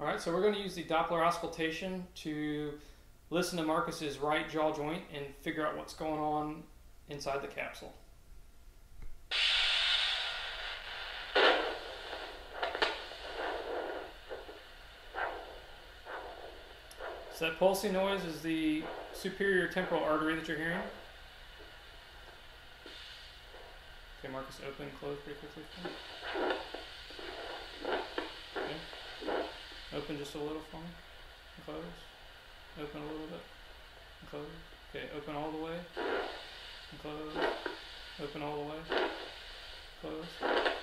Alright, so we're going to use the Doppler Auscultation to listen to Marcus's right jaw joint and figure out what's going on inside the capsule. So that pulsing noise is the superior temporal artery that you're hearing. Okay, Marcus, open, close pretty quickly. Okay. Open just a little for me. And close. Open a little bit. And close. Okay, open all the way. And close. Open all the way. Close.